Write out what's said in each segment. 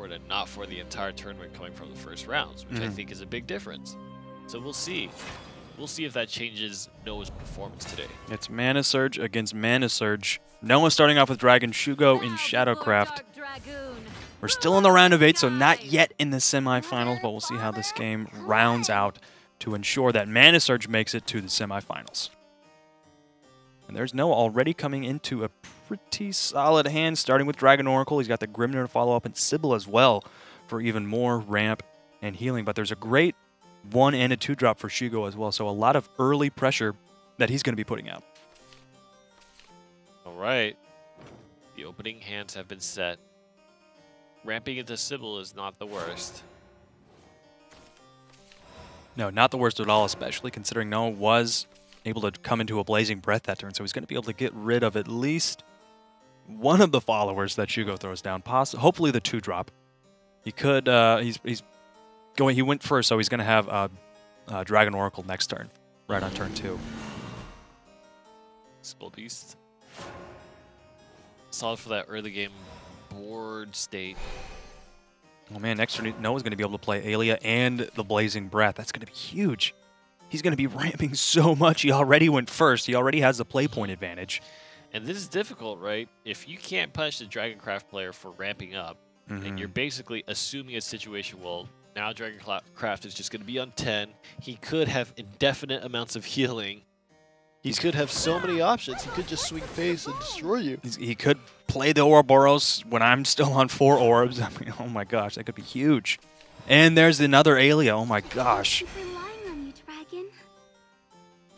board and not for the entire tournament coming from the first rounds, which I think is a big difference. So we'll see. We'll see if that changes Noah's performance today. It's Mana Surge against Mana Surge. Noah starting off with Dragon, Shugo in Shadowcraft. We're still in the round of 8, so not yet in the semifinals, but we'll see how this game rounds out to ensure that Mana Surge makes it to the semifinals. And there's Noah already coming into a pretty solid hand, starting with Dragon Oracle. He's got the Grimnir to follow up, and Sybil as well for even more ramp and healing. But there's a great 1 and a 2 drop for Shugo as well, so a lot of early pressure that he's going to be putting out. All right. The opening hands have been set. Ramping into Sybil is not the worst. No, not the worst at all, especially considering Noah was able to come into a Blazing Breath that turn, so he's going to be able to get rid of at least one of the followers that Shugo throws down. Hopefully the 2 drop. He could. He went first, so he's going to have Dragon Oracle next turn, right on turn 2. Skull Beast. Solid for that early game board state. Oh man, next turn Noah's going to be able to play Aelia and the Blazing Breath. That's going to be huge. He's going to be ramping so much. He already went first. He already has the play point advantage. And this is difficult, right? If you can't punish the Dragoncraft player for ramping up, and you're basically assuming a situation, well, now Dragoncraft is just going to be on 10. He could have indefinite amounts of healing. He could have so many options. He could just swing face and destroy you. He could play the Ouroboros when I'm still on 4 orbs. I mean, oh my gosh, that could be huge. And there's another Aelia. Oh my gosh.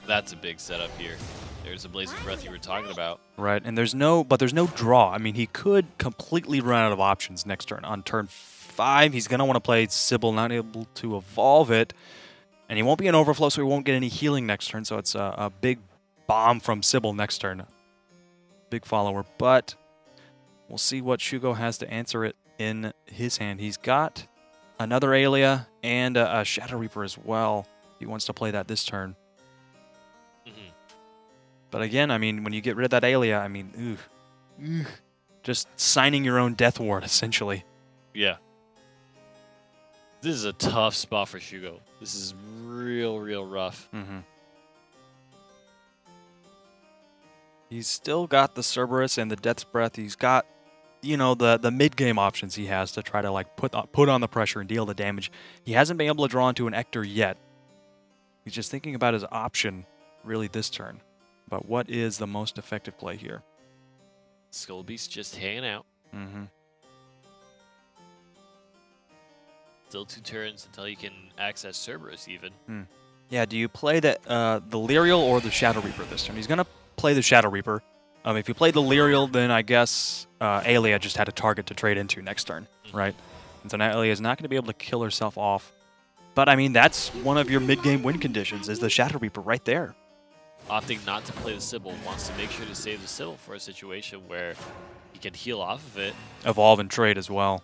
That's a big setup here. There's the Blazing Breath you were talking about. Right, and there's no draw. I mean, he could completely run out of options next turn. On turn 5, he's going to want to play Sybil, not able to evolve it. And he won't be an overflow, so he won't get any healing next turn. So it's a big bomb from Sybil next turn. Big follower, but we'll see what Shugo has to answer it in his hand. He's got another Aelia and a Shadow Reaper as well. He wants to play that this turn. But again, I mean, when you get rid of that Aelia, I mean, just signing your own death ward, essentially. Yeah. This is a tough spot for Shugo. This is real rough. He's still got the Cerberus and the Death's Breath. He's got, you know, the mid-game options he has to try to, like, put on the pressure and deal the damage. He hasn't been able to draw into an Ector yet. He's just thinking about his option, really, this turn. But what is the most effective play here? Skull Beast just hanging out. Still 2 turns until you can access Cerberus, even. Yeah, do you play the Lyrial or the Shadow Reaper this turn? He's going to play the Shadow Reaper. If you play the Lyrial, then I guess Aelia just had a target to trade into next turn, right? And so now Aelia is not going to be able to kill herself off. But, I mean, that's one of your mid-game win conditions, is the Shadow Reaper right there. Opting not to play the Sybil, wants to make sure to save the Sybil for a situation where he can heal off of it. Evolve and trade as well.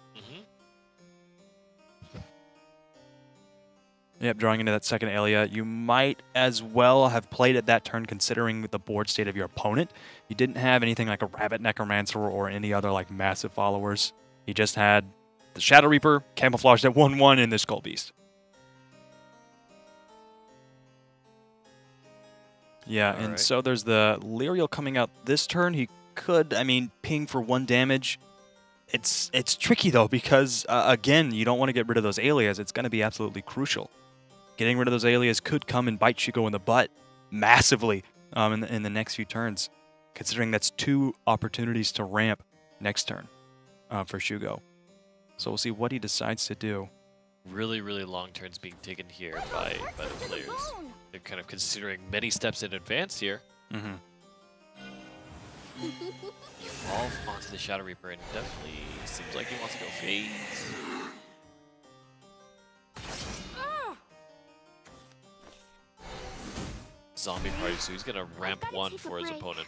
Yep, drawing into that second Aelia. You might as well have played it that turn considering the board state of your opponent. He didn't have anything like a Rabbit Necromancer or any other like massive followers. He just had the Shadow Reaper, camouflaged at 1/1, and the Skull Beast. Yeah, and so there's the Lyrial coming out this turn. He could, I mean, ping for 1 damage. It's tricky, though, because, again, you don't want to get rid of those Aelias. It's going to be absolutely crucial. Getting rid of those Aelias could come and bite Shugo in the butt massively in the next few turns, considering that's 2 opportunities to ramp next turn for Shugo. So we'll see what he decides to do. Really long turns being taken here by the players. They're kind of considering many steps in advance here. You evolve onto the Shadow Reaper, and definitely seems like he wants to go phase. Zombie party, so he's going to ramp 1 for his opponent.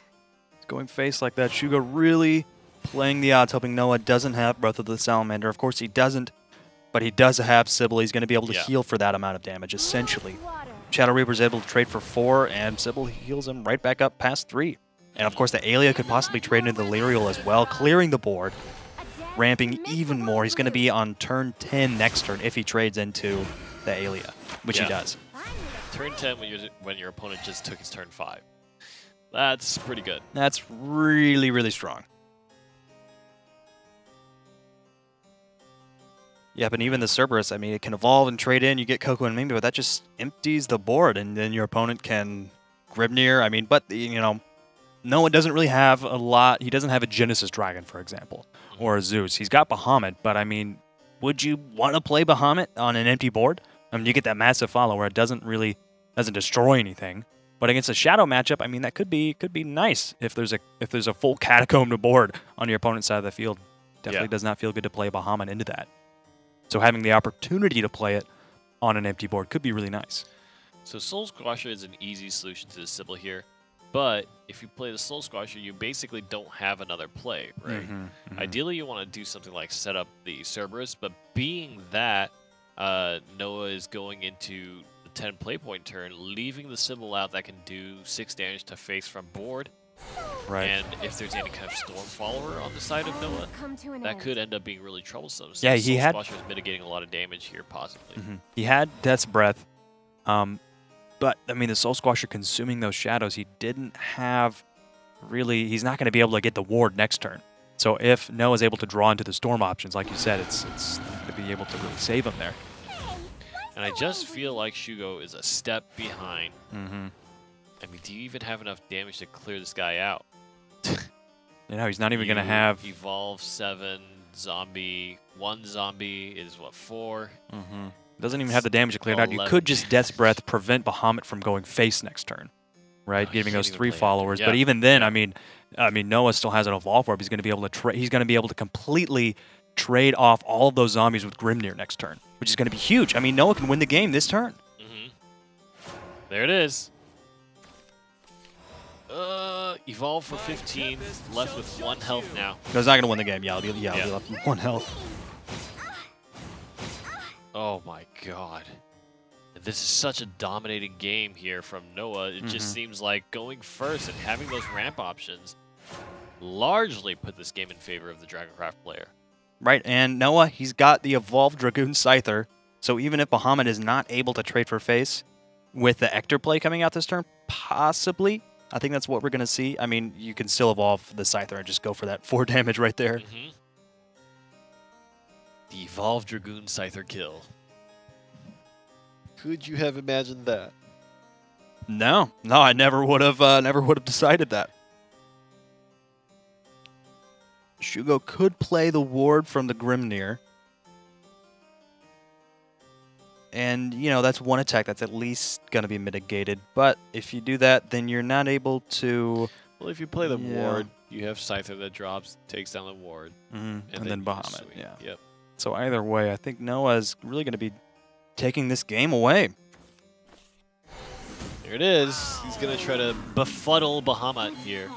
He's going face like that. Shugo really playing the odds, hoping Noah doesn't have Breath of the Salamander. Of course he doesn't, but he does have Sybil. He's going to be able to heal for that amount of damage, essentially. Shadow Reaper's able to trade for 4, and Sybil heals him right back up past 3. And of course, the Aelia could possibly trade into the Lyrial as well, clearing the board. ramping even more. He's going to be on turn 10 next turn if he trades into the Alia, which he does. Turn 10 when your opponent just took his turn 5. That's pretty good. That's really, really strong. Yep, and even the Cerberus, I mean, it can evolve and trade in. You get Coco and Mimi, but that just empties the board, and then your opponent can Grimnir. I mean, but, you know, Noah doesn't really have a lot. He doesn't have a Genesis Dragon, for example, or a Zeus. He's got Bahamut, but, I mean, would you want to play Bahamut on an empty board? I mean, you get that massive follow where it doesn't destroy anything. But against a Shadow matchup, I mean, that could be nice if there's a full Catacomb to board on your opponent's side of the field. Definitely does not feel good to play Bahamut into that. So having the opportunity to play it on an empty board could be really nice. So Soul Squasher is an easy solution to the Sybil here, but if you play the Soul Squasher, you basically don't have another play, right? Ideally, you want to do something like set up the Cerberus, but being that Noah is going into the 10 play point turn, leaving the Sybil out that can do 6 damage to face from board. Right. And if there's any kind of Storm Follower on the side of Noah, that could end up being really troublesome. So yeah, he had Soul Squasher is mitigating a lot of damage here, possibly. He had Death's Breath, but I mean the Soul Squasher consuming those shadows, he didn't have really. He's not going to be able to get the ward next turn. So if Noah's able to draw into the Storm options, like you said, it's going to be able to really save him there. And I just feel like Shugo is a step behind. I mean, do you even have enough damage to clear this guy out? You know, he's not even going to have... Evolve 7, zombie, 1 zombie is what, 4? Doesn't even have the damage to clear it out. You could just Death's Breath prevent Bahamut from going face next turn, right? Giving those 3 followers. But even then, I mean, Noah still has an Evolve Orb. He's going to be able to he's going to be able to completely trade off all of those zombies with Grimnir next turn, which is going to be huge. I mean, Noah can win the game this turn. There it is. Evolve for 15, left with 1 health now. No, he's not going to win the game. He'll be left with 1 health. Oh my god. This is such a dominating game here from Noah. It just seems like going first and having those ramp options largely put this game in favor of the Dragoncraft player. Right, and Noah, he's got the Evolved Dragoon Scyther, so even if Bahamut is not able to trade for face with the Ector play coming out this turn, possibly, I think that's what we're going to see. I mean, you can still evolve the Scyther and just go for that 4 damage right there. The Evolved Dragoon Scyther kill. Could you have imagined that? No, I never would have decided that. Shugo could play the ward from the Grimnir. And, you know, that's 1 attack that's at least going to be mitigated. But if you do that, then you're not able to... Well, if you play the ward, you have Scyther that drops, takes down the ward. And then Bahamut, Yep. So either way, I think Noah's really going to be taking this game away. There it is. He's going to try to befuddle Bahamut here.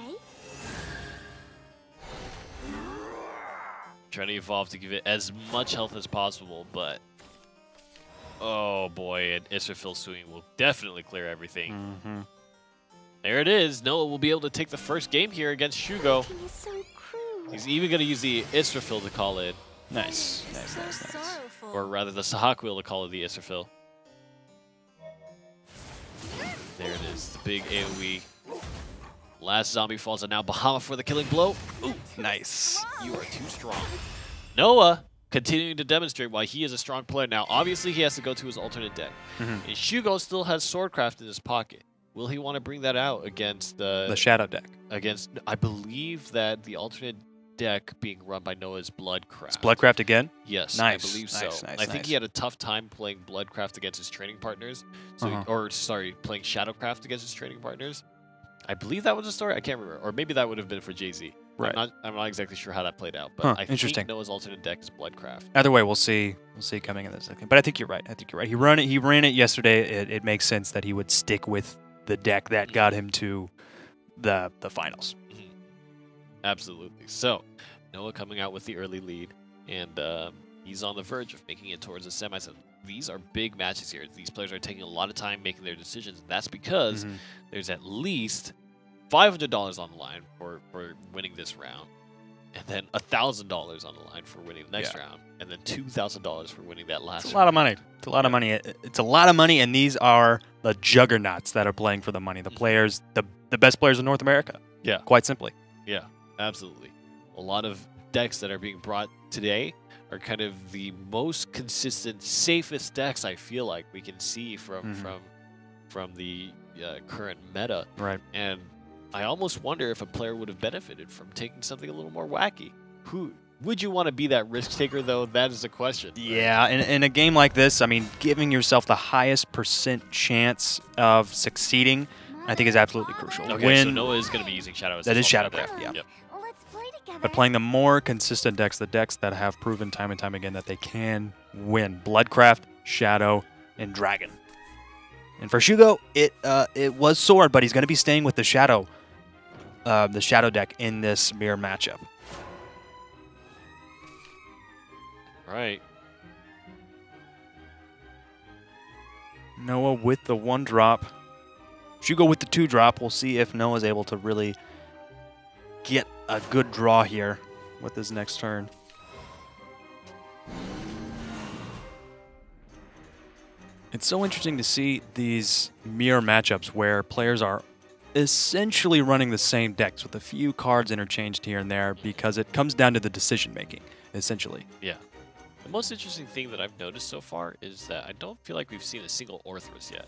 Trying to evolve to give it as much health as possible, but... Oh boy, an Israfil swing will definitely clear everything. There it is. Noah will be able to take the first game here against Shugo. He's even going to use the Israfil to call it. Nice. Or rather, the Sahak wheel to call it the Israfil. There it is, the big AoE. Last zombie falls, and now Bahamut for the killing blow. Ooh, nice. You are too strong. Noah continuing to demonstrate why he is a strong player. Now, obviously, he has to go to his alternate deck. And Shugo still has Swordcraft in his pocket. Will he want to bring that out against the Shadow deck? Against, I believe that the alternate deck being run by Noah is Bloodcraft. It's Bloodcraft again? Yes, nice. I believe so. Nice, I think he had a tough time playing Bloodcraft against his training partners. So, playing Shadowcraft against his training partners. I believe that was the story. I can't remember. Or maybe that would have been for Jay-Z. Right. I'm not exactly sure how that played out, but I interesting. think Noah's alternate deck is Bloodcraft. Either way, we'll see. We'll see coming in this second. But I think you're right. He ran it yesterday. It makes sense that he would stick with the deck that got him to the finals. Absolutely. So Noah coming out with the early lead, and he's on the verge of making it towards the semis. These are big matches here. These players are taking a lot of time making their decisions. And that's because there's at least $500 on the line for winning this round. and then $1,000 on the line for winning the next round, and then $2,000 for winning that last round. It's a lot of money. It's a lot of money. It's a lot of money, and these are the juggernauts that are playing for the money. The players, the best players in North America. Yeah. Quite simply. Yeah, absolutely. A lot of decks that are being brought today are kind of the most consistent, safest decks I feel like we can see from the current meta. Right. And I almost wonder if a player would have benefited from taking something a little more wacky. Who would you want to be that risk taker, though? That is a question. Yeah, in a game like this, I mean, giving yourself the highest % chance of succeeding, I think is absolutely crucial. Okay, so Noah is going to be using Shadow as that is Shadowcraft, Shadowcraft, yeah. Yep. But playing the more consistent decks, the decks that have proven time and time again that they can win. Bloodcraft, Shadow, and Dragon. And for Shugo, it was Sword, but he's going to be staying with the Shadow deck in this mirror matchup. Right. Noah with the 1-drop. Shugo with the 2-drop. We'll see if Noah's able to really get a good draw here with his next turn. It's so interesting to see these mirror matchups where players are essentially running the same decks with a few cards interchanged here and there because it comes down to the decision making, essentially. Yeah. The most interesting thing that I've noticed so far is that I don't feel like we've seen a single Orthrus yet.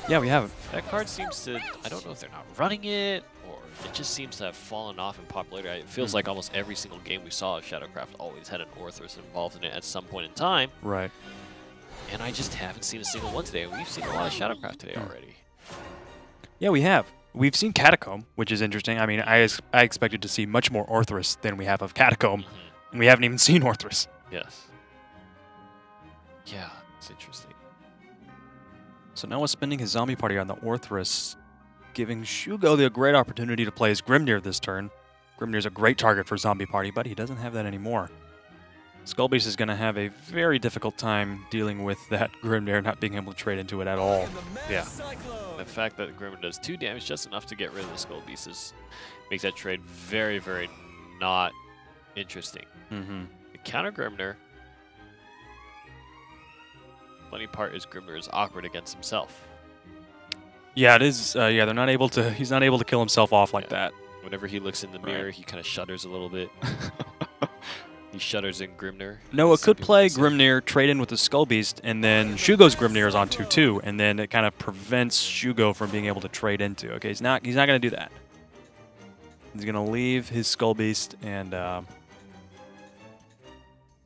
Yeah, we haven't. That card seems to, I don't know if they're not running it, or it just seems to have fallen off in popularity. It feels like almost every single game we saw of Shadowcraft always had an Orthrus involved in it at some point in time. Right. And I just haven't seen a single one today. We've seen a lot of Shadowcraft today already. Yeah, we have. We've seen Catacomb, which is interesting. I mean, I expected to see much more Orthrus than we have of Catacomb, and we haven't even seen Orthrus. Yes. Yeah, it's interesting. So Noah's spending his zombie party on the Orthrus, giving Shugo the great opportunity to play his Grimnir this turn. Grimnir's a great target for zombie party, but he doesn't have that anymore. Skullbeast is going to have a very difficult time dealing with that Grimnir, not being able to trade into it at all. Yeah. The fact that Grimnir does 2 damage, just enough to get rid of the Skullbeast, makes that trade very, very not interesting. The counter Grimnir, funny part is Grimnir is awkward against himself. Yeah, it is. Yeah, they're not able to. He's not able to kill himself off like that. Whenever he looks in the mirror, he kind of shudders a little bit. He shudders in Grimnir. Noah could play Grimnir, trade in with the Skullbeast, and then Shugo's Grimnir is on 2/2, and then it kind of prevents Shugo from being able to trade into. Okay, he's not going to do that. He's going to leave his Skullbeast and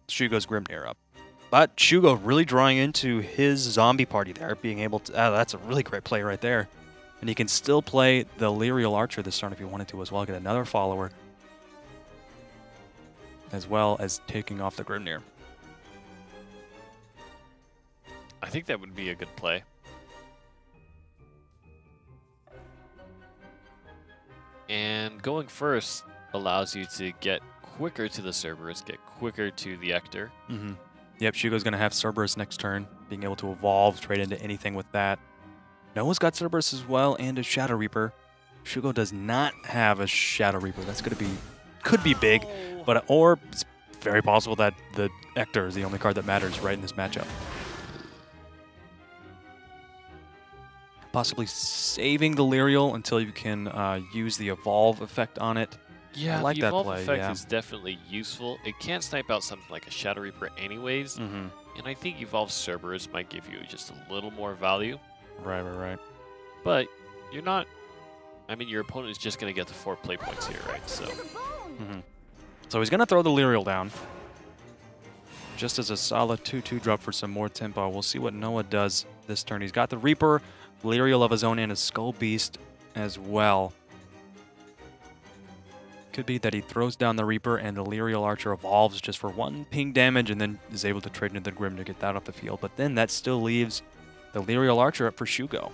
Shugo's Grimnir up. But Shugo really drawing into his zombie party there, being able to... that's a really great play right there. And he can still play the Lyrial Archer this turn if he wanted to as well, get another follower, as well as taking off the Grimnir. I think that would be a good play. And going first allows you to get quicker to the Cerberus, get quicker to the Ector. Yep, Shugo's going to have Cerberus next turn, being able to evolve, trade into anything with that. Noah's got Cerberus as well and a Shadow Reaper. Shugo does not have a Shadow Reaper. That's going to be... could be big, but or it's very possible that the Ector is the only card that matters right in this matchup. Possibly saving the Lyrial until you can use the Evolve effect on it. Yeah, I like the that Evolve play, effect is definitely useful. It can't snipe out something like a Shadow Reaper anyways, and I think Evolve Cerberus might give you just a little more value. Right. But you're not... I mean, your opponent is just going to get the 4 play points here, right? So... So he's going to throw the Lyrial down. Just as a solid 2/2 drop for some more tempo. We'll see what Noah does this turn. He's got the Reaper, Lyrial of his own, and a Skullbeast as well. Could be that he throws down the Reaper and the Lyrial Archer evolves just for 1 ping damage and then is able to trade into the Grim to get that off the field. But then that still leaves the Lyrial Archer up for Shugo.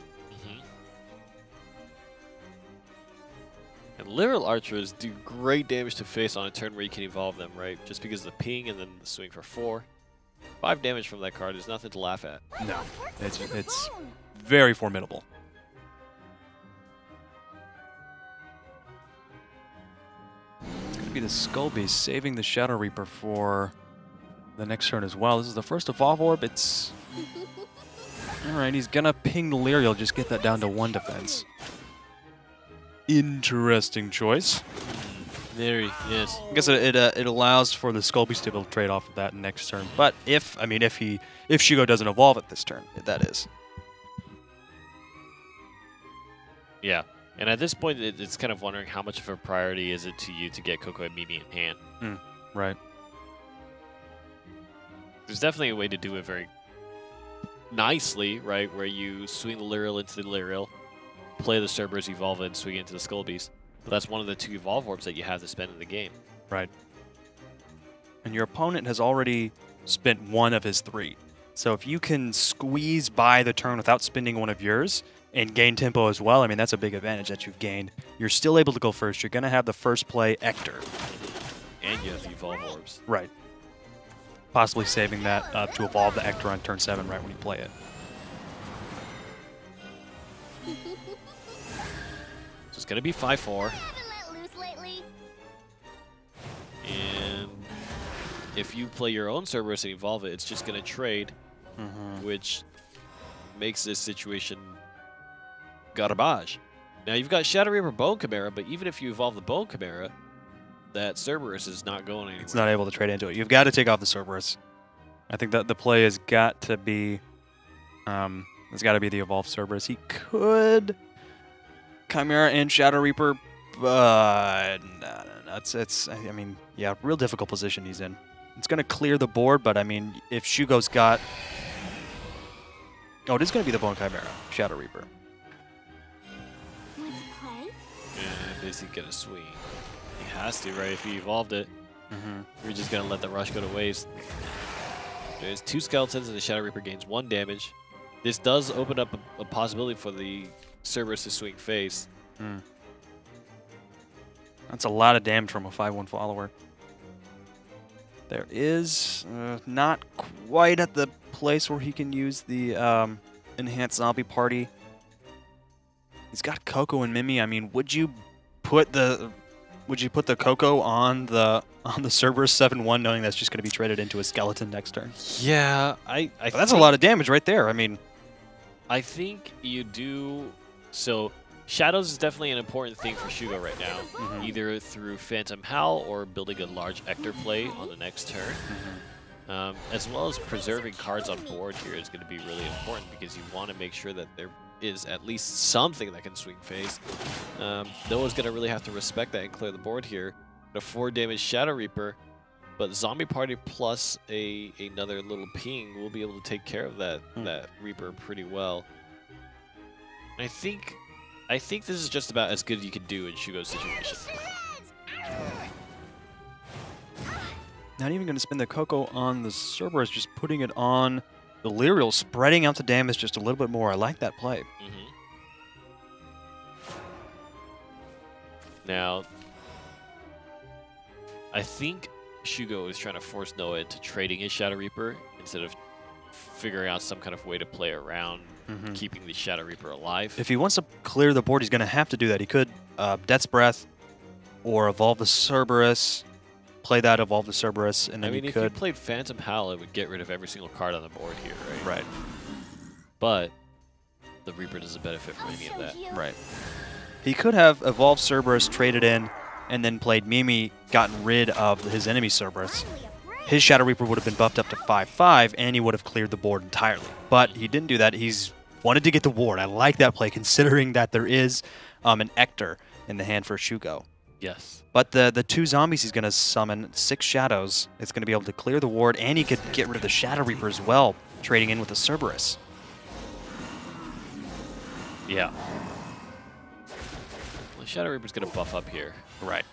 And Lyrial Archers do great damage to face on a turn where you can evolve them, right? Just because of the ping and then the swing for 4. 5 damage from that card is nothing to laugh at. No, it's very formidable. be the Skull Beast saving the Shadow Reaper for the next turn as well. This is the first Evolve Orb. It's... Alright, he's gonna ping the Lyriel, just get that down to 1 defense. Interesting choice. Very, yes. I guess it allows for the Skull Beast to be able to trade off of that next turn. But if Shugo doesn't evolve it this turn, that is. Yeah. And at this point, it's kind of wondering how much of a priority is it to you to get Coco and Mimi in hand. Right. There's definitely a way to do it very nicely, right? Where you swing the Lyriel into the Lyriel, play the Cerberus, evolve it, and swing it into the Skull Beast. But that's one of the 2 Evolve Orbs that you have to spend in the game. Right. And your opponent has already spent 1 of his 3. So if you can squeeze by the turn without spending 1 of yours and gain tempo as well, I mean, that's a big advantage that you've gained. You're still able to go first. You're going to have the first play Ector. And you have the Evolve Orbs. Right. Possibly saving that to evolve the Ector on turn 7 right when you play it. So it's going to be 5-4. And if you play your own Cerberus and evolve it, it's just going to trade, which makes this situation garbage. Now, you've got Shadow Reaper Bone Chimera, but even if you evolve the Bone Chimera, that Cerberus is not going anywhere. It's not able to trade into it. You've got to take off the Cerberus. I think that the play has got to be... it's got to be the evolved Cerberus. He could Chimera and Shadow Reaper, but no. I mean, yeah, real difficult position he's in. It's going to clear the board, but I mean, if Shugo's got... Oh, it is going to be the Bone Chimera, Shadow Reaper. And is he going to swing? He has to, right? If he evolved it, we're just going to let the rush go to waste. There's 2 skeletons, and the Shadow Reaper gains 1 damage. This does open up a possibility for the Cerberus to swing face. That's a lot of damage from a 5-1 follower. There is not quite at the place where he can use the enhanced zombie party. He's got Coco and Mimi. I mean, would you put the Coco on the Cerberus 7-1, knowing that's just going to be traded into a skeleton next turn? Yeah, that's a lot of damage right there. I mean, I think you do. So Shadows is definitely an important thing for Shugo right now, either through Phantom Howl or building a large Ector play on the next turn. As well as preserving cards on board here is going to be really important because you want to make sure that there is at least something that can swing face. Noah's going to really have to respect that and clear the board here. A 4 damage Shadow Reaper, but Zombie Party plus another little ping will be able to take care of that Reaper pretty well. I think this is just about as good as you can do in Shugo's situation. Not even going to spend the Coco on the Cerberus, just putting it on the Lyriel, spreading out the damage just a little bit more. I like that play. Now, I think Shugo is trying to force Noah into trading his Shadow Reaper instead of figuring out some kind of way to play around keeping the Shadow Reaper alive. If he wants to clear the board, he's going to have to do that. He could Death's Breath or evolve the Cerberus, play that, evolve the Cerberus, and then I mean, if you played Phantom Howl, it would get rid of every single card on the board here, right? Right. But the Reaper doesn't benefit from any of that. Right. He could have evolved Cerberus, traded in, and then played Mimi, gotten rid of his enemy Cerberus. His Shadow Reaper would have been buffed up to 5/5, and he would have cleared the board entirely. But he didn't do that. He's wanted to get the ward. I like that play, considering that there is an Ector in the hand for Shugo. Yes. But the 2 zombies he's going to summon, 6 Shadows, it's going to be able to clear the ward, and he could get rid of the Shadow Reaper as well, trading in with the Cerberus. Yeah. Well, the Shadow Reaper's going to buff up here. Right.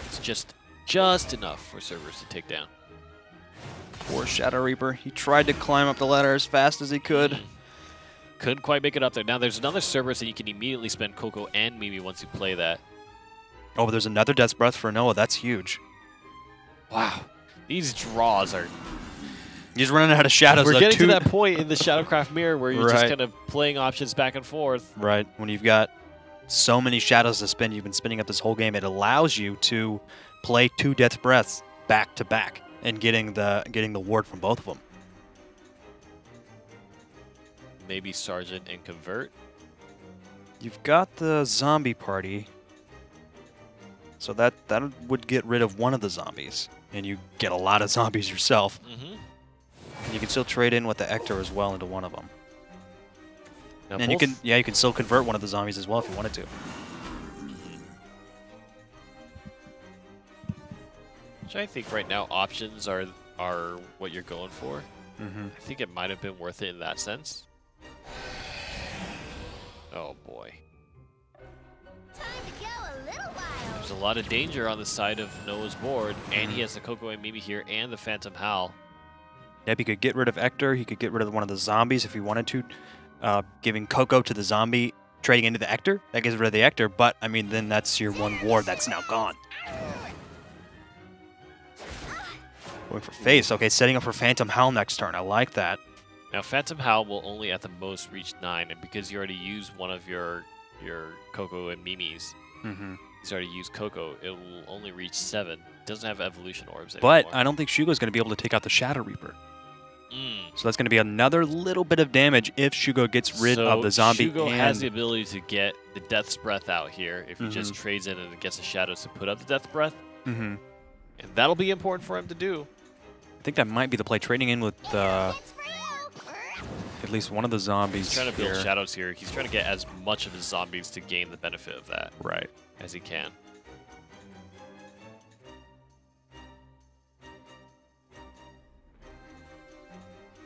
It's just enough for Cerberus to take down. Poor Shadow Reaper. He tried to climb up the ladder as fast as he could. Couldn't quite make it up there. Now there's another Cerberus that you can immediately spend Coco and Mimi once you play that. Oh, but there's another Death's Breath for Noah. That's huge. Wow. These draws are... He's running out of shadows. We're getting to that point in the Shadowcraft mirror where you're just kind of playing options back and forth. Right. When you've got so many shadows to spin. You've been spinning up this whole game. It allows you to play 2 Death Breaths back to back and getting the ward from both of them. Maybe Sergeant and Convert. You've got the zombie party, so that would get rid of one of the zombies, and you get a lot of zombies yourself. You can still trade in with the Ector as well into one of them. Now and you can still convert one of the zombies as well if you wanted to. Which I think right now options are what you're going for. I think it might have been worth it in that sense. Oh boy. Time to go a little while. There's a lot of danger on the side of Noah's board, and he has the Coco and Mimi here and the Phantom Howl. Yep, he could get rid of Ector. He could get rid of one of the zombies if he wanted to. Giving Coco to the zombie, trading into the Ector. That gets rid of the Ector, but, I mean, then that's your one ward that's now gone. Going for face. Okay, setting up for Phantom Howl next turn. I like that. Now, Phantom Howl will only at the most reach 9, and because you already used one of your Coco and Mimi's, he's already used Coco, it will only reach 7. It doesn't have evolution orbs anymore. But I don't think Shugo's going to be able to take out the Shadow Reaper. So that's going to be another little bit of damage if Shugo gets rid of the zombie. Shugo has the ability to get the Death's Breath out here if he just trades in and gets the Shadows to put up the Death's Breath. And that'll be important for him to do. I think that might be the play, trading in with at least one of the zombies. He's trying to build shadows here. He's trying to get as much of his zombies to gain the benefit of that as he can.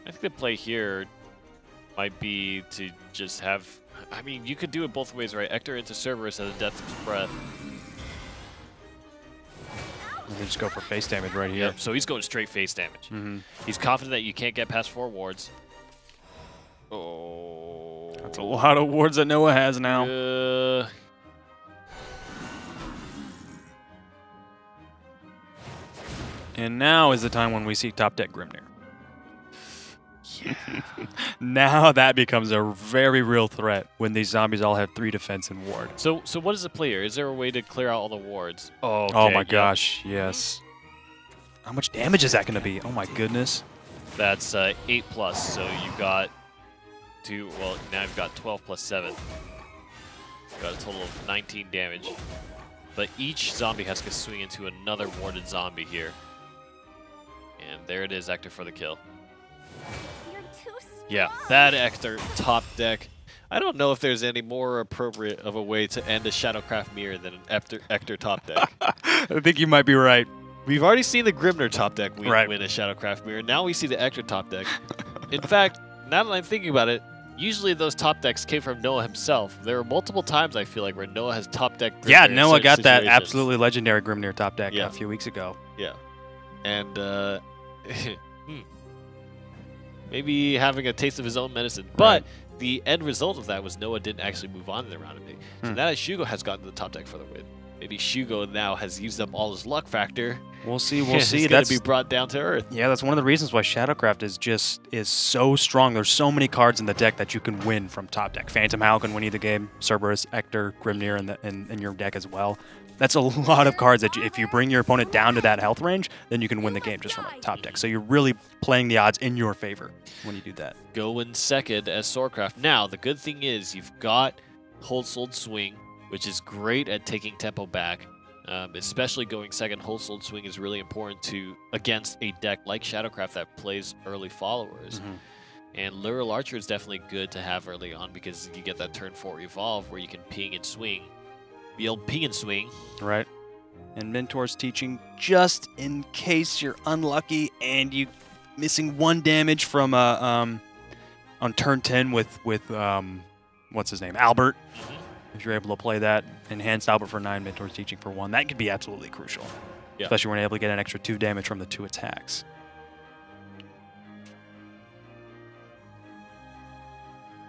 I think the play here might be to just have... I mean, you could do it both ways, right? Ector into Cerberus as a Death's Breath. And then just go for face damage right here. Yep, so he's going straight face damage. He's confident that you can't get past 4 wards. Oh. That's a lot of wards that Noah has now. And now is the time when we see top deck Grimnir. Yeah. Now that becomes a very real threat when these zombies all have 3 defense and ward. So what is the play here? Is there a way to clear out all the wards? Oh, okay, oh my gosh, yes. How much damage is that going to be? Oh my goodness. That's 8+, so you've got now you've got 12 plus 7. You've got a total of 19 damage. But each zombie has to swing into another warded zombie here. And there it is, Ector for the kill. Yeah, that Ector top deck. I don't know if there's any more appropriate of a way to end a Shadowcraft mirror than an Ector top deck. I think you might be right. We've already seen the Grimnir top deck win a Shadowcraft mirror. Now we see the Ector top deck. In fact, now that I'm thinking about it, usually those top decks came from Noah himself. There were multiple times, I feel like, where Noah has top deck Grimnir. Yeah, Noah got that absolutely legendary Grimnir top deck a few weeks ago. Yeah. And, maybe having a taste of his own medicine. But the end result of that was Noah didn't actually move on in the round of 8. So now that Shugo has gotten to the top deck for the win, maybe Shugo now has used up all his luck factor. We'll see. We'll see. It's going to be brought down to earth. Yeah, that's one of the reasons why Shadowcraft is so strong. There's so many cards in the deck that you can win from top deck. Phantom Howl can win you the game. Cerberus, Ector, Grimnir in your deck as well. That's a lot of cards that if you bring your opponent down to that health range, then you can win the game just from a top deck. So you're really playing the odds in your favor when you do that. Going second as Swordcraft. Now, the good thing is you've got Hold Sold Swing, which is great at taking tempo back. Especially going second, Hold Sold Swing is really important against a deck like Shadowcraft that plays early followers. And Lural Archer is definitely good to have early on because you get that turn 4 evolve where you can ping and swing. The old ping and swing. Right. And Mentor's Teaching, just in case you're unlucky and you missing 1 damage from on turn 10 with what's his name, Albert. If you're able to play that, Enhanced Albert for 9, Mentor's Teaching for 1, that could be absolutely crucial. Yeah. Especially when you're able to get an extra 2 damage from the 2 attacks.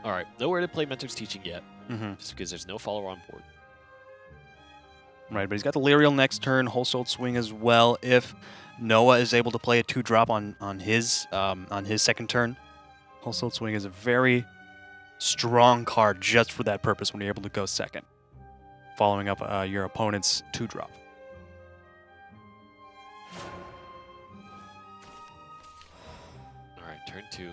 All right, nowhere to play Mentor's Teaching yet, just because there's no follower on board. Right, but he's got the Lyrial next turn, Wholesale Swing as well. If Noah is able to play a 2-drop on his second turn, Wholesale Swing is a very strong card just for that purpose when you're able to go second. following up your opponent's 2-drop. All right, turn 2.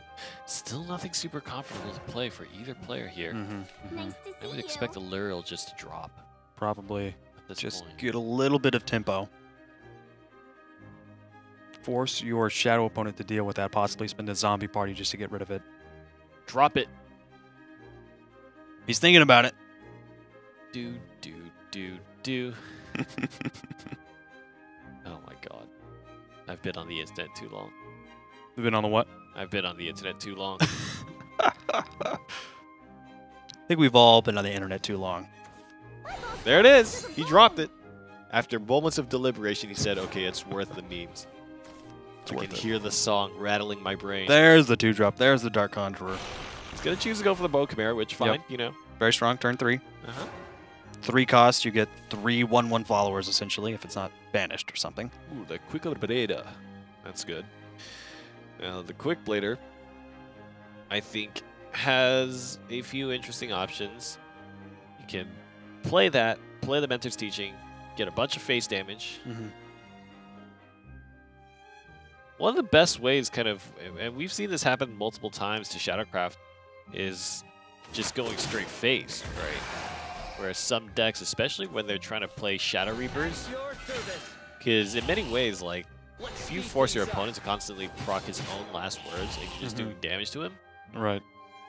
Still nothing super comfortable to play for either player here. Nice to see I would you. expect the Luriel just to drop Probably at this just point. get a little bit of tempo. Force your shadow opponent to deal with that, possibly spend a zombie party just to get rid of it. Drop it. He's thinking about it. Do. Oh my god. I've been on the internet too long. We've been on the what? I've been on the internet too long. I think we've all been on the internet too long. There it is. He dropped it. After moments of deliberation, he said, okay, it's worth the memes. I can hear the song rattling my brain. There's the 2-drop. There's the Dark Conjurer. He's going to choose to go for the Bow Chimera, which, fine, Yep. you know. Very strong, turn 3. 3 cost, you get 3 1/1 followers, essentially, if it's not banished or something. Ooh, the Quick Blader. That's good. Now, the Quick Blader, I think, has a few interesting options. You can play that, play the Mentor's Teaching, get a bunch of face damage. One of the best ways, kind of, and we've seen this happen multiple times to Shadowcraft, is just going straight face, right? Whereas some decks, especially when they're trying to play Shadow Reapers, because in many ways, like, if you force your opponent to constantly proc his own last words and you're just doing damage to him, Right.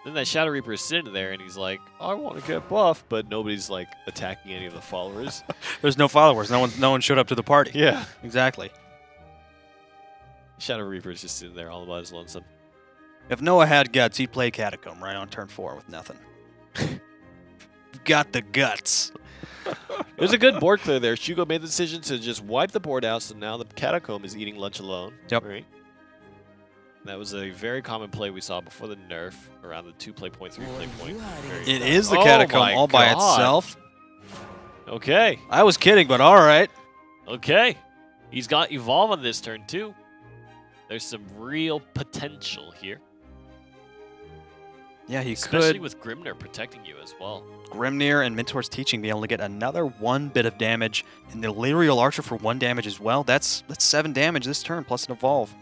then that Shadow Reaper is sitting there and he's like, I want to get buffed, but nobody's like attacking any of the followers. There's no followers. No one showed up to the party. Yeah. Exactly. Shadow Reaper is just sitting there all by his lonesome. If Noah had guts, he'd play Catacomb right on turn 4 with nothing. Got the guts. It was a good board clear there. Shugo made the decision to just wipe the board out, so now the Catacomb is eating lunch alone. Yep. Right? That was a very common play we saw before the nerf, around the 2 point, 3 point. It is the Oh Catacomb my all by God. itself. Okay. I was kidding, but all right. Okay. He's got Evolve on this turn, too. There's some real potential here. Yeah, he Especially could. with Grimnir protecting you as well. Grimnir and Mentor's Teaching be able to get another 1 bit of damage, and the Lyrial Archer for 1 damage as well. That's 7 damage this turn, plus an Evolve.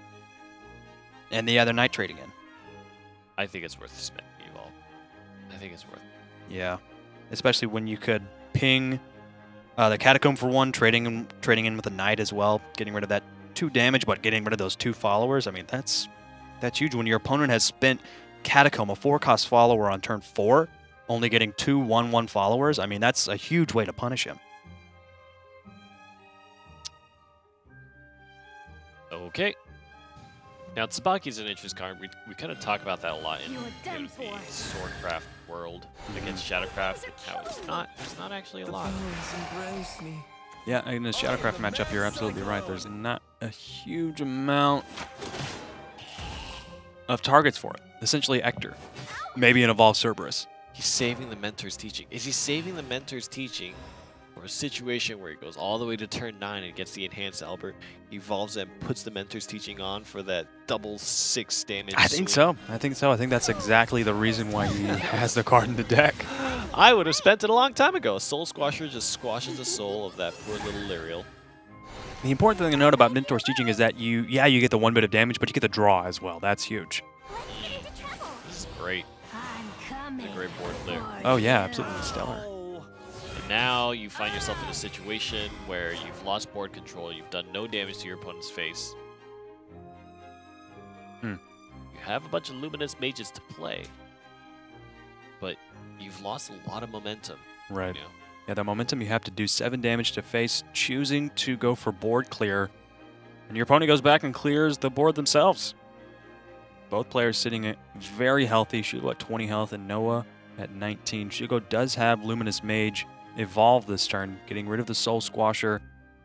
And the other Night Trading in. I think it's worth spending Evolve. I think it's worth it. Yeah. Especially when you could ping the Catacomb for 1, trading in with a Knight as well, getting rid of that 2 damage, but getting rid of those 2 followers. I mean, that's huge. When your opponent has spent Catacomb, a 4-cost follower on turn 4, only getting 2 1/1 followers, I mean, that's a huge way to punish him. Okay. Now, Tsubaki's an interesting card. We kind of talk about that a lot in You were done the for. Swordcraft world against Shadowcraft, and how there's not actually a lot. Yeah, in the Shadowcraft matchup, you're absolutely right. There's not a huge amount of targets for it. Essentially, Ector. Maybe an Evolved Cerberus. He's saving the Mentor's Teaching. Is he saving the Mentor's Teaching for a situation where he goes all the way to turn 9 and gets the Enhanced Albert, evolves and puts the Mentor's Teaching on for that double 6 damage? I think so. I think that's exactly the reason why he has the card in the deck. I would have spent it a long time ago. Soul Squasher just squashes the soul of that poor little Lyriel. The important thing to note about Mentor's Teaching is that you get the 1 bit of damage, but you get the draw as well. That's huge. Let's get into trouble. This is great. I'm coming. A great board clear. Oh yeah, absolutely stellar. And now you find yourself in a situation where you've lost board control, you've done no damage to your opponent's face. You have a bunch of Luminous Mages to play, but you've lost a lot of momentum. Right. You know? Yeah, that momentum, you have to do 7 damage to face, choosing to go for board clear, and your opponent goes back and clears the board themselves. Both players sitting at very healthy. Shugo at 20 health and Noah at 19. Shugo does have Luminous Mage evolve this turn, getting rid of the Soul Squasher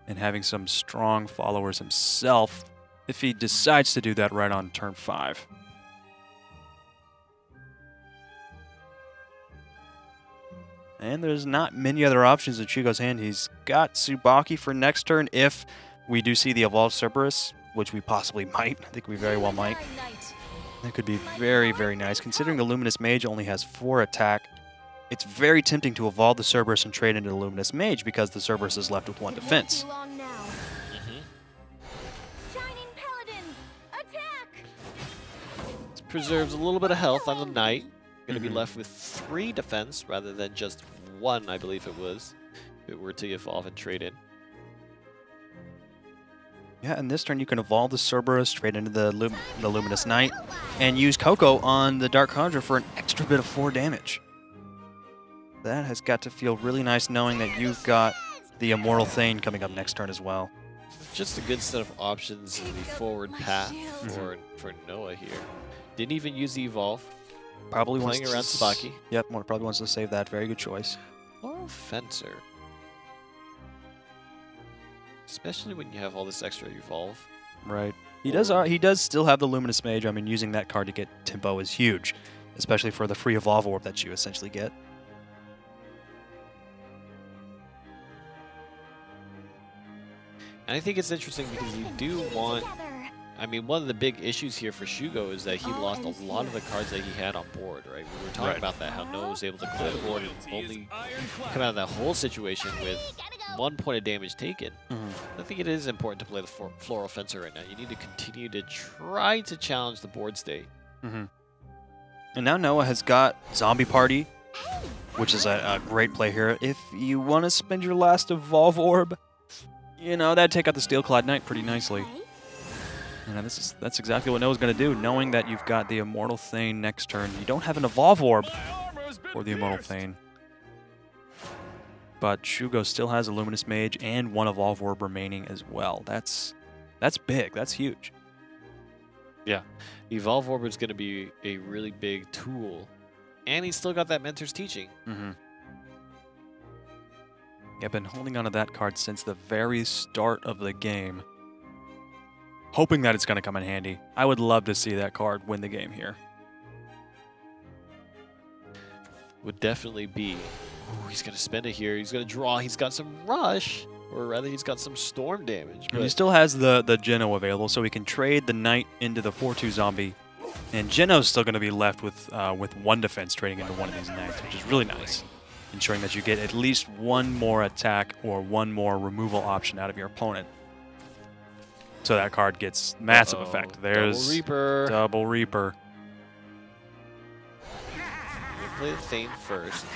and having some strong followers himself if he decides to do that right on turn 5. And there's not many other options in Shugo's hand. He's got Tsubaki for next turn if we do see the Evolved Cerberus, which we possibly might. I think we very well might. That could be very, very nice. Considering the Luminous Mage only has 4 attack, it's very tempting to evolve the Cerberus and trade into the Luminous Mage because the Cerberus is left with 1 defense. Shining Paladins, attack! This preserves a little bit of health on the Knight. Going to be left with 3 defense rather than just 1, I believe it was, if it were to evolve and trade in. Yeah, and this turn you can evolve the Cerberus, trade into the Luminous Knight, and use Coco on the Dark Conjurer for an extra bit of 4 damage. That has got to feel really nice knowing that you've got the Immortal Thane coming up next turn as well. Just a good set of options in the forward path for Noah here. Didn't even use the evolve. Probably playing around Tsubaki. Yep, probably wants to save that. Very good choice. Or Fencer. Especially when you have all this extra evolve. Right. He does still have the Luminous Mage. I mean, using that card to get tempo is huge, especially for the free evolve orb that you essentially get. And I think it's interesting because you do want... I mean, one of the big issues here for Shugo is that he lost a lot of the cards that he had on board, right? We were talking about that, how Noah was able to clear the board and only come out of that whole situation with 1 point of damage taken. I think it is important to play the Floral Fencer right now. You need to continue to try to challenge the board state. And now Noah has got Zombie Party, which is a great play here. If you want to spend your last Evolve Orb, you know, that'd take out the Steelclad Knight pretty nicely. You know, that's exactly what Noah's going to do, knowing that you've got the Immortal Thane next turn. You don't have an Evolve Orb for the Immortal Thane. But Shugo still has a Luminous Mage and 1 Evolve Orb remaining as well. That's big. That's huge. Yeah. The Evolve Orb is going to be a really big tool. And he's still got that Mentor's Teaching. Yeah, been holding onto that card since the very start of the game, hoping that it's going to come in handy. I would love to see that card win the game here. Would definitely be. Ooh, he's going to spend it here. He's going to draw. He's got some Rush, or rather he's got some Storm damage. And he still has the Geno available, so he can trade the Knight into the 4/2 Zombie. And Geno's still going to be left with 1 defense trading into one of these Knights, which is really nice, ensuring that you get at least 1 more attack or 1 more removal option out of your opponent. So that card gets massive effect. There's Double Reaper. Double Reaper. We'll play the Thane first.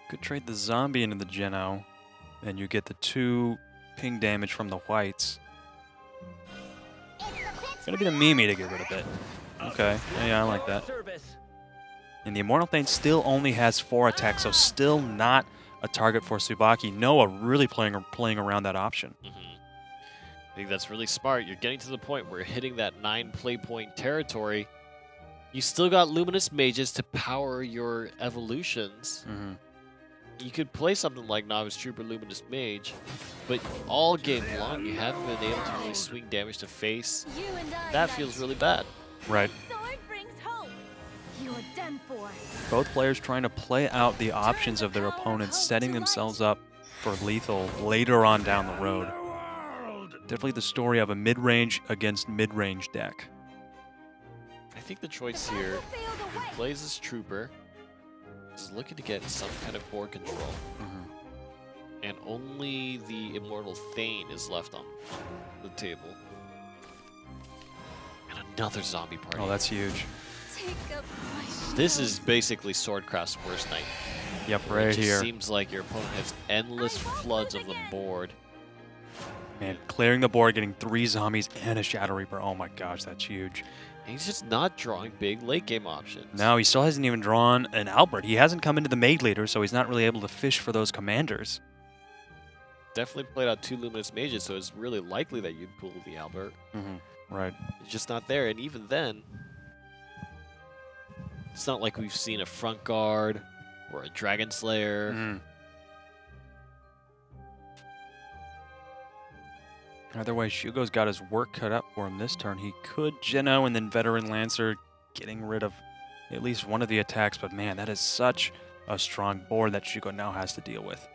Could trade the Zombie into the Geno, and you get the 2 ping damage from the whites. It's gonna be the Mimi to get rid of it. Okay, yeah, I like that. And the Immortal Thane still only has 4 attacks, so still not a target for Tsubaki. Noah really playing around that option. I think that's really smart. You're getting to the point where you're hitting that 9 play point territory. You still got Luminous Mages to power your evolutions. You could play something like Novice Trooper, Luminous Mage, but all game long you haven't been able to really swing damage to face. That feels really bad. Right. Both players trying to play out the options of their opponents, setting themselves up for lethal later on down the road. Definitely the story of a mid-range against mid-range deck. I think the choice here, he plays this Trooper, is looking to get some kind of board control. And only the Immortal Thane is left on the table. And another Zombie Party. Oh, that's huge. This is basically Swordcraft's worst night. Yep, right here. It seems like your opponent has endless floods of the board. Man, clearing the board, getting 3 zombies and a Shadow Reaper. Oh my gosh, that's huge. And he's just not drawing big late game options. No, he still hasn't even drawn an Albert. He hasn't come into the Mage Leader, so he's not really able to fish for those commanders. Definitely played out 2 Luminous Mages, so it's really likely that you'd pull the Albert. Right. It's just not there, and even then, it's not like we've seen a Front Guard or a Dragon Slayer. Either way, Shugo's got his work cut up for him this turn. He could Geno and then Veteran Lancer, getting rid of at least one of the attacks, but man, that is such a strong board that Shugo now has to deal with.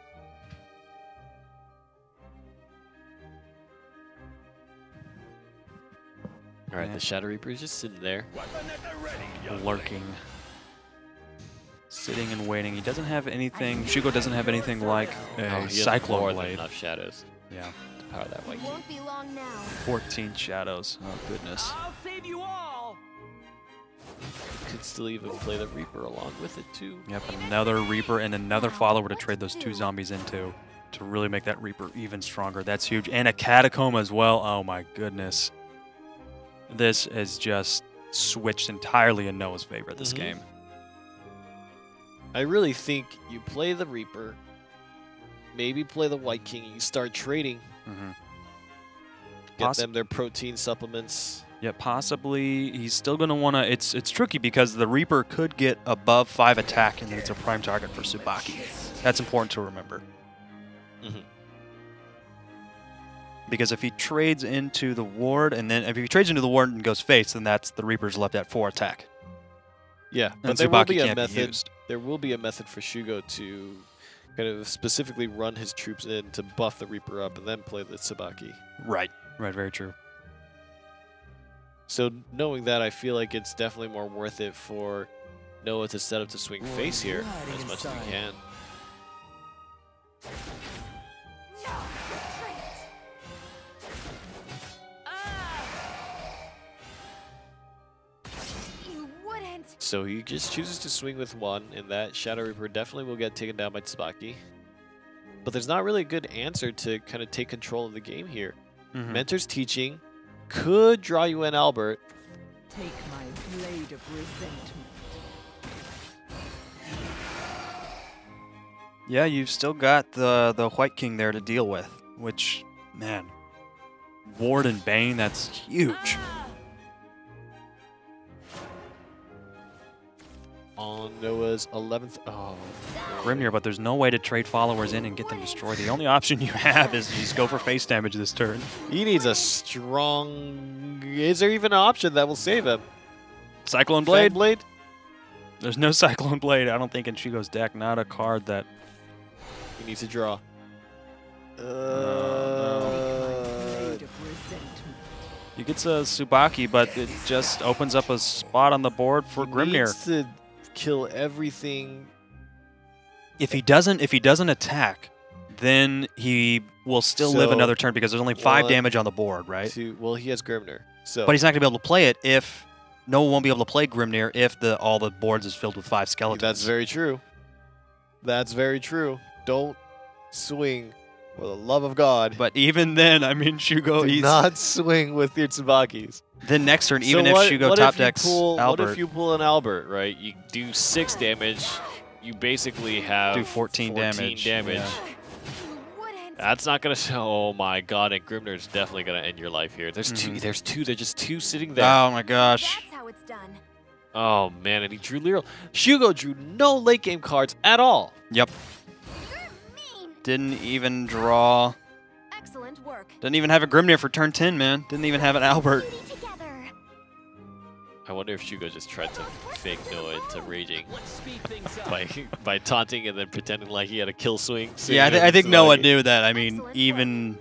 All right, the Shadow Reaper is just sitting there. Lurking. Sitting and waiting. He doesn't have anything. Shugo doesn't have anything like a Cyclone more Blade. than enough shadows Yeah. to power that White King. Won't be long now. 14 shadows. Oh, goodness. I'll save you all. Could still even play the Reaper along with it, too. Yep, another Reaper and another follower to trade those 2 zombies into to really make that Reaper even stronger. That's huge. And a Catacomb as well. Oh, my goodness. This has just switched entirely in Noah's favor this game. I really think you play the Reaper, maybe play the White King, and you start trading. Get them their protein supplements. Yeah, possibly he's still going to want to... It's tricky because the Reaper could get above 5 attack, and then it's a prime target for Tsubaki. That's important to remember. Because if he trades into the ward, and then if he trades into the ward and goes face, then that's the Reaper's left at 4 attack. Yeah, And but there will Tsubaki be a can't be method. used. There will be a method for Shugo to kind of specifically run his troops in to buff the Reaper up and then play the Tsubaki. Right. Right, very true. So knowing that, I feel like it's definitely more worth it for Noah to set up to swing face here as much as he can. You wouldn't. So he just chooses to swing with 1, and that Shadow Reaper definitely will get taken down by Tsubaki. But there's not really a good answer to kind of take control of the game here. Mentor's Teaching could draw you in Albert. Take my blade of resentment. Yeah, you've still got the White King there to deal with, which, man, Ward and Bane, that's huge. On Noah's 11th. Oh. Grimnir, but there's no way to trade followers in and get them destroyed. The only option you have is to just go for face damage this turn. He needs a strong... Is there even an option that will save him? Cyclone Blade? Blade? There's no Cyclone Blade, I don't think, in Shugo's deck. Not a card that... He needs to draw. Blade of resentment. He gets a Tsubaki, but it just opens up a spot on the board for Grimnir. He needs to kill everything. If he doesn't attack, then he will still live another turn because there's only 5 damage on the board, right? Well, he has Grimnir. So. But he's not going to be able to play it if... No one won't be able to play Grimnir if all the boards is filled with 5 skeletons. That's very true. That's very true. Don't swing for the love of God. But even then, I mean, Shugo... Do not swing with your Tsubakis. Then next turn, even if Shugo top decks Albert... What if you pull an Albert, right? You do 6 damage. You basically have... Do 14 damage. Yeah. That's not gonna. Oh my God! And Grimnir's definitely gonna end your life here. There's two. There's two. There's just 2 sitting there. Oh my gosh! That's how it's done. Oh man! And he drew Lyral. Shugo drew no late game cards at all. Yep. You're mean. Didn't even draw. Excellent work. Didn't even have a Grimnir for turn 10, man. Didn't even have an Albert. Together. I wonder if Shugo just tried to fake Noah into raging Let's speed things up. by taunting and then pretending like he had a kill swing. Yeah, I think Noah knew that. I mean, even.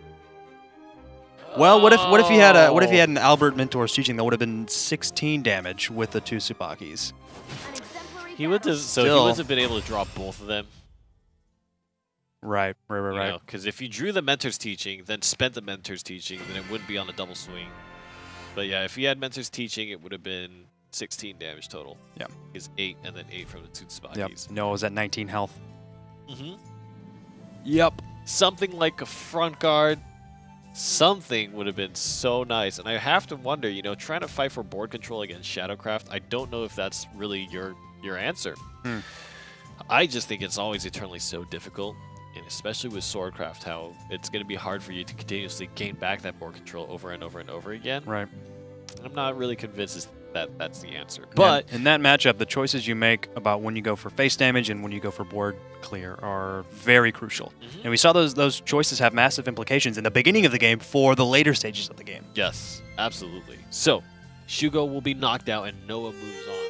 Well, what if he had an Albert Mentor's Teaching that would have been 16 damage with the 2 Tsubakis? He would have. So he would have been able to draw both of them. Right. Because if you drew the Mentor's Teaching, then spent the Mentor's Teaching, then it wouldn't be on a double swing. But yeah, if he had Mentor's Teaching, it would have been 16 damage total. Yeah. Is 8 and then 8 from the 2 Tsubakis. Yep. Noah was at 19 health. Yep. Something like a front guard. Something would have been so nice. And I have to wonder, trying to fight for board control against Shadowcraft, I don't know if that's really your answer. I just think it's always eternally so difficult. And especially with Swordcraft, how it's going to be hard for you to continuously gain back that board control over and over and over again. Right. I'm not really convinced that that's the answer. But in that matchup, the choices you make about when you go for face damage and when you go for board clear are very crucial. And we saw those choices have massive implications in the beginning of the game for the later stages of the game. Yes, absolutely. So, Shugo will be knocked out and Noah moves on.